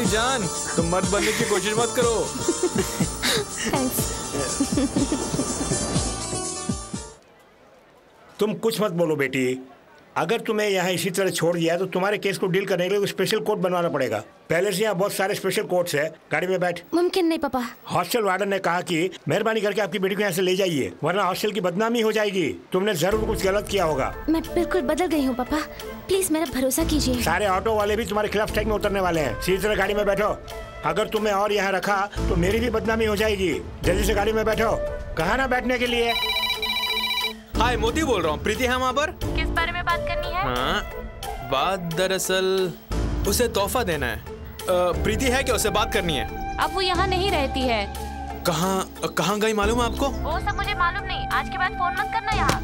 जान, तुम मर्द बनने की कोशिश मत करो। तुम कुछ मत बोलो बेटी। अगर तुम्हें यहाँ इसी तरह छोड़ दिया तो तुम्हारे केस को डील करने के लिए स्पेशल कोर्ट बनवाना पड़ेगा। पहले से यहाँ बहुत सारे स्पेशल कोर्ट्स है। गाड़ी में बैठ। मुमकिन नहीं पापा। हॉस्टल वार्डन ने कहा कि मेहरबानी करके आपकी बेटी को यहाँ से ले जाइए, वरना हॉस्टल की बदनामी हो जाएगी। तुमने जरूर कुछ गलत किया होगा। मैं बिल्कुल बदल गई हूँ पापा, प्लीज मेरा भरोसा कीजिए। सारे ऑटो वाले भी तुम्हारे खिलाफ स्ट्राइक में उतरने वाले हैं। सीधी तरह गाड़ी में बैठो। अगर तुम्हें और यहाँ रखा तो मेरी भी बदनामी हो जाएगी। जल्दी से गाड़ी में बैठो। कहा ना बैठने के लिए। हाय, मोती बोल रहा हूँ। प्रीति है वहाँ पर? किस बारे में बात करनी है? हाँ, बात दरअसल उसे तोहफा देना है। प्रीति है क्या? उसे बात करनी है। अब वो यहाँ नहीं रहती है। कहाँ गई मालूम है आपको? वो सब मुझे मालूम नहीं। आज के बाद फोन मत करना यहाँ।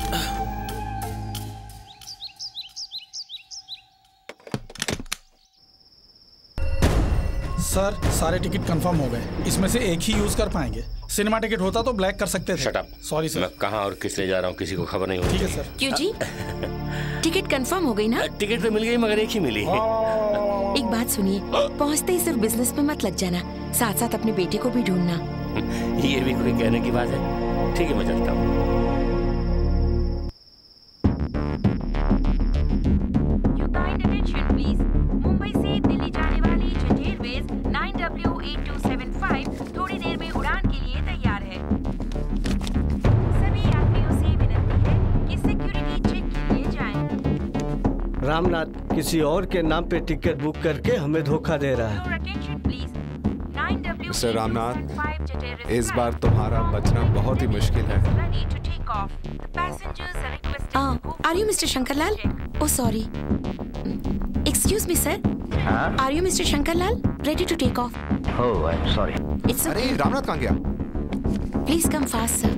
सर, सारे टिकट कंफर्म हो गए। इसमें से एक ही यूज कर पाएंगे। सिनेमा टिकट होता तो ब्लैक कर सकते थे। Shut up. Sorry sir. मैं कहाँ और किस ले जा रहा हूँ किसी को खबर नहीं होती। ठीक है सर। क्यों जी? टिकट कंफर्म हो गई ना? टिकट तो मिल गई मगर एक ही मिली। एक बात सुनिए, पहुंचते ही सिर्फ बिजनेस में मत लग जाना, साथ साथ अपने बेटे को भी ढूंढना। ये भी कोई कहने की बात है। ठीक है, मैं चलता हूँ। मुंबई से दिल्ली जाने वाली जेट एयरवेज 9W8275 थोड़ी देर में उड़ान के लिए तैयार है। सभी यात्रियों से विनती है कि सिक्योरिटी चेक के लिए जाएं। रामनाथ किसी और के नाम पे टिकट बुक करके हमें धोखा दे रहा है। मिस्टर रामनाथ, इस बार तुम्हारा बचना बहुत ही मुश्किल है। Are you mister Shankarlal? Oh sorry, excuse me sir. Are you mister Shankarlal ready to take off? Oh I am sorry. It's अरे रामनाथ कहाँ गया? Please come fast sir.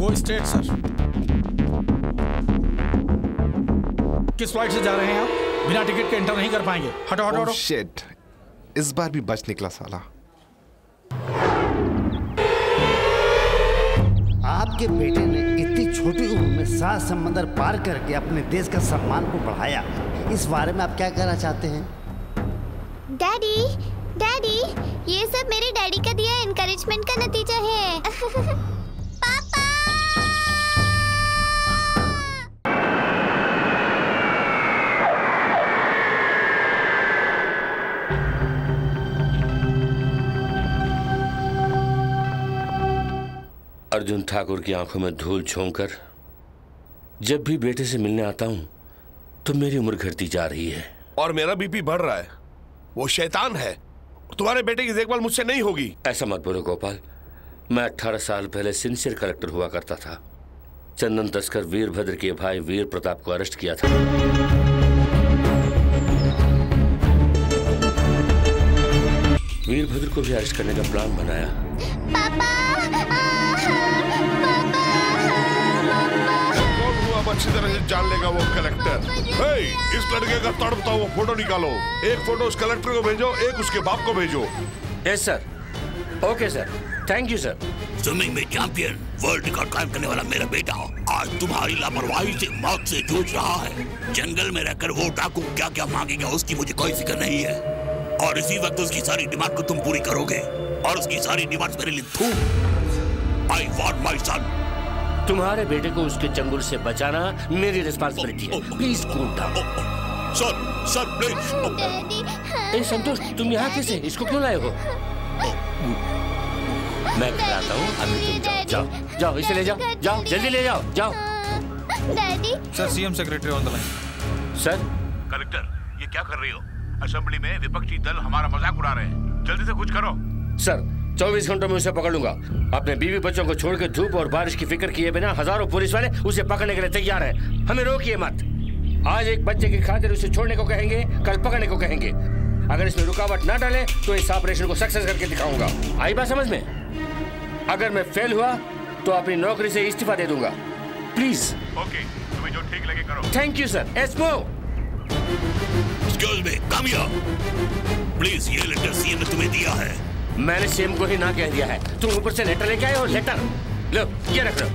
Go straight sir. किस फ्लाइट से जा रहे हैं आप? बिना टिकट के एंटर नहीं कर पाएंगे। हटो हटो हटो। शिट, इस बार भी बच निकला साला। आपके बेटे ने इतनी छोटी उम्र में 7 समंदर पार करके अपने देश का सम्मान को बढ़ाया। इस बारे में आप क्या कहना चाहते हैं? डैडी, डैडी, ये सब मेरे डैडी का दिया एनकरेजमेंट का नतीजा है। पापा! अर्जुन ठाकुर की आंखों में धूल झोंककर जब भी बेटे से मिलने आता हूं तो मेरी उम्र घटती जा रही है और मेरा बीपी बढ़ रहा है। वो शैतान है। तुम्हारे बेटे की देखभाल मुझसे नहीं होगी। ऐसा मत बोलो गोपाल। मैं 18 साल पहले सिंसियर कलेक्टर हुआ करता था। चंदन तस्कर वीरभद्र के भाई वीर प्रताप को अरेस्ट किया था। वीरभद्र को भी अरेस्ट करने का प्लान बनाया। पापा! अच्छी तरह से जान लेगा वो कलेक्टर। इस लड़के का तड़पता हुआ फोटो निकालो। एक फोटो उस कलेक्टर को भेजो, एक उसके बाप को भेजो। Yes sir. Okay sir, thank you sir. Swimming में चैंपियन, वर्ल्ड रिकॉर्ड कायम करने वाला मेरा बेटा आज तुम्हारी लापरवाही से मौत से जूझ रहा है। जंगल में रहकर वो डाकू क्या क्या मांगेगा उसकी मुझे कोई फिक्र नहीं है, और इसी वक्त उसकी सारी डिमांड को तुम पूरी करोगे, और उसकी सारी डिमांड मेरे लिए थूक। I want my son. तुम्हारे बेटे को उसके चंगुल से बचाना मेरी रिस्पांसिबिलिटी है। Please cool down. Sir please. ए संतोष, तुम यहाँ कैसे? इसको क्यों लाए हो? मैं घर आता हूँ, अभी तुम जाओ जाओ, इसे ले जाओ, जाओ जल्दी ले जाओ, जाओ। Daddy. Sir, CM secretary on the line. Sir. Collector, ये क्या कर रही हो? असेंबली में विपक्षी दल हमारा मजाक उड़ा रहे हैं। जल्दी से कुछ करो। सर, 24 घंटों में उसे पकड़ लूंगा। अपने बीवी बच्चों को छोड़कर धूप और बारिश की फिक्र किए बिना हजारों पुलिस वाले उसे पकड़ने के लिए तैयार हैं। हमें रोकिए मत। आज एक बच्चे की खातिर उसे छोड़ने को कहेंगे, कल पकड़ने को कहेंगे। अगर इसमें रुकावट ना डाले तो इस ऑपरेशन को सक्सेस करके दिखाऊंगा। आई बात समझ में? अगर मैं फेल हुआ तो अपनी नौकरी से इस्तीफा दे दूंगा। प्लीज। ओके, तुम्हें जो ठीक लगे करो। Thank you sir. एस्मो। Excuse me, come here. Please, ये लेटर सीएम ने तुम्हें दिया है। मैंने सीएम को ही ना कह दिया है। तुम ऊपर से लेटर लेके आए हो। लेटर लो, ये रख लो।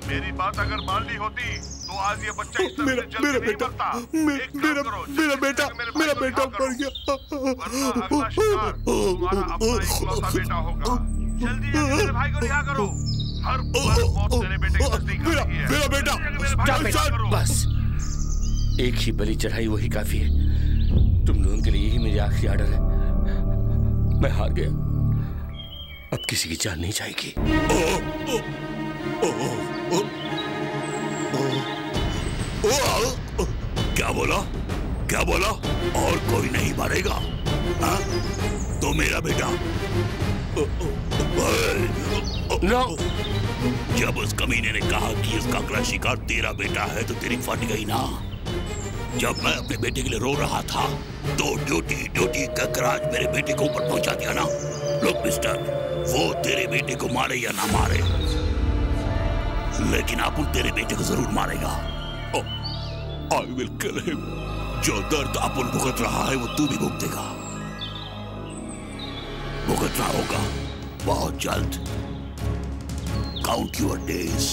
मेरी बात अगर मान ली होती तो आज ये बच्चा इस तरह से जल्दी नहीं मरता। मेरा बेटा मर गया। अगला शिकार तुम्हारा अपना इकलौता बेटा होगा। जल्दी मेरे भाई को रिहा करो। हर पल मौत तेरे बेटे के नजदीक आ रही है। मेरा बेटा बस एक ही बलि चढ़ाई वही काफी है। तुम लोगों के लिए यही मेरी आखिरी ऑर्डर है। मैं हार गया, अब किसी की जान नहीं जाएगी। क्या बोला? क्या बोला? और कोई नहीं मारेगा? हाँ? तो मेरा बेटा नो। जब उस कमीने ने कहा कि इसका अगला शिकार तेरा बेटा है तो तेरी फट गई ना। जब मैं अपने बेटे के लिए रो रहा था तो ड्यूटी कहकर आज मेरे बेटे को ऊपर पहुंचा दिया ना। लोग मिस्टर, वो तेरे बेटे को मारे या ना मारे, लेकिन अपन तेरे बेटे को जरूर मारेगा। I will kill him. जो दर्द अपन भुगत रहा है वो तू भी भुगतेगा। भुगतना होगा बहुत जल्द। Count your days.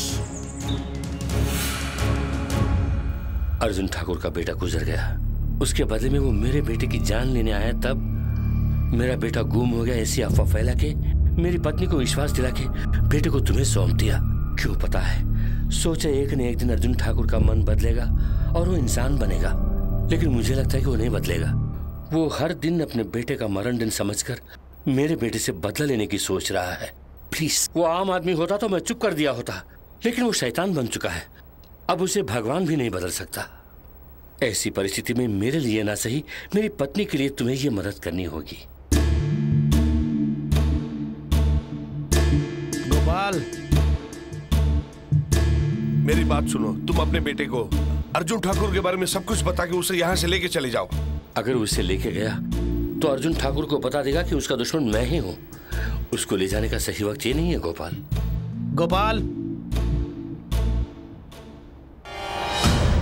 Arjun Thakur का बेटा गुजर गया, उसके बदले में वो मेरे बेटे की जान लेने आया। तब मेरा बेटा गुम हो गया ऐसी अफवाह फैला के मेरी पत्नी को विश्वास दिला के बेटे को तुम्हें सौंप दिया। क्यों पता है, सोचा एक न एक दिन अर्जुन ठाकुर का मन बदलेगा और वो इंसान बनेगा, लेकिन मुझे लगता है कि वो नहीं बदलेगा। वो हर दिन अपने बेटे का मरण दिन समझकर मेरे बेटे से बदला लेने की सोच रहा है। प्लीज, वो आम आदमी होता तो मैं चुप कर दिया होता, लेकिन वो शैतान बन चुका है। अब उसे भगवान भी नहीं बदल सकता। ऐसी परिस्थिति में मेरे लिए ना सही, मेरी पत्नी के लिए तुम्हें ये मदद करनी होगी। गोपाल, मेरी बात सुनो। तुम अपने बेटे को अर्जुन ठाकुर के बारे में सब कुछ बता के उसे यहाँ से लेके चले जाओ। अगर उसे लेके गया तो अर्जुन ठाकुर को बता देगा कि उसका दुश्मन मैं ही हूँ। उसको ले जाने का सही वक्त ये नहीं है गोपाल। गोपाल,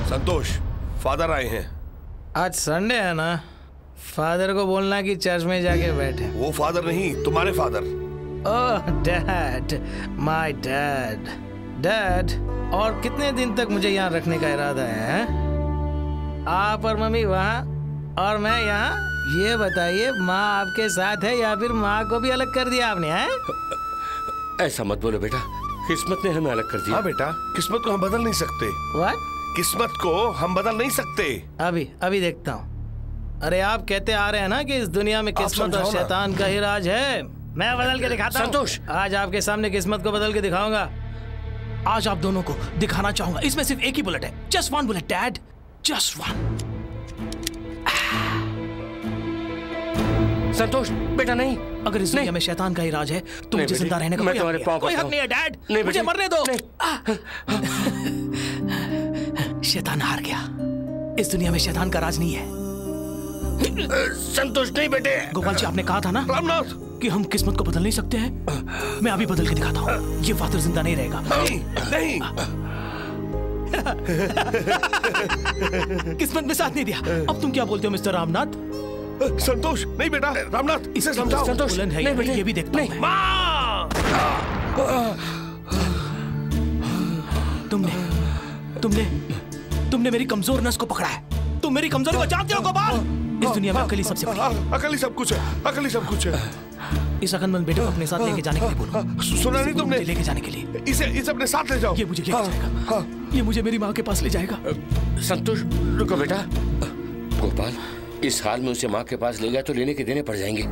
संतोष, फादर आए हैं। आज संडे है ना, फादर को बोलना कि चर्च में जाके बैठे। वो फादर नहीं, तुम्हारे father. Oh dad, my dad. Dad, और कितने दिन तक मुझे यहाँ रखने का इरादा है? आप और मम्मी वहाँ और मैं यहाँ। ये बताइए, माँ आपके साथ है या फिर माँ को भी अलग कर दिया आपने? है ऐसा मत बोलो बेटा, किस्मत ने हमें अलग कर दिया। हाँ बेटा, किस्मत को हम बदल नहीं सकते। What? किस्मत को हम बदल नहीं सकते। अभी देखता हूँ। अरे आप कहते आ रहे हैं ना कि इस दुनिया में किस्मत और शैतान का ही राज है। मैं बदल के दिखाता हूँ। संतोष, आज आपके सामने किस्मत को बदल के दिखाऊंगा। आज आप दोनों को दिखाना चाहूंगा। इसमें सिर्फ एक ही बुलेट है। Just one bullet dad, just one. Santosh बेटा नहीं। अगर इस दुनिया में शैतान का ही राज है तो मुझे जिंदा रहने का कोई हक नहीं है डैड। मुझे मरने दो। शैतान हार गया। इस दुनिया में शैतान का राज नहीं है। संतोष नहीं बेटे। गोपाल जी, आपने कहा था ना रामनाथ कि हम किस्मत को बदल नहीं सकते हैं। मैं अभी बदल के दिखाता हूँ। ये फादर जिंदा नहीं रहेगा। नहीं। किस्मत में साथ नहीं दिया। अब तुम क्या बोलते हो मिस्टर रामनाथ? संतोष नहीं बेटा, रामनाथ इसे समझाओ। संतोष है नहीं बेटे, ये भी देखता हूं। माँ! तुमने मेरी कमजोर नस को पकड़ा है। तुम मेरी कमजोरी को जानते हो गोपाल? इस दुनिया में अकल ही सबसे बड़ी है। अकल ही सब कुछ है। अकल ही सब कुछ है। इस अकलमंद बेटे को अपने साथ लेके जाने के लिए बोलो। सुना नहीं तुमने? लेके जाने के लिए। इसे अपने साथ ले जाओ। ये मुझे लेके जाएगा। ये मुझे मेरी माँ के पास ले जाएगा। संतोष रुको बेटा। गोपाल, इस हाल में उसे माँ के पास ले गया तो लेने के देने पड़ जाएंगे।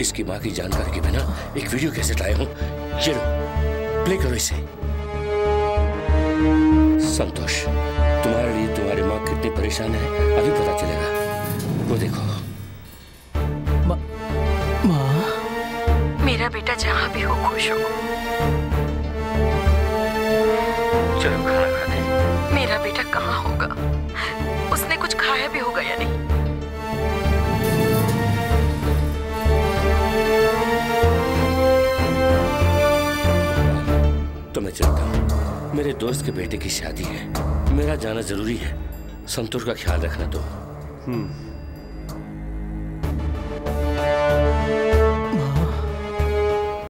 इसकी माँ की जानकारी के बिना एक वीडियो कैसेट लाया हूँ। चलो प्ले करो इसे। संतोष, तुम्हारे लिए तुम्हारी माँ कितनी परेशान है अभी पता चलेगा। वो देखो। माँ, मेरा बेटा जहाँ भी हो खुश हो। चलो खाना खाते हैं। मेरा बेटा कहाँ होगा? उसने कुछ खाया भी होगा या नहीं? तो मैं चलता हूँ। मेरे दोस्त के बेटे की शादी है, मेरा जाना जरूरी है। संतोष का ख्याल रखना तो।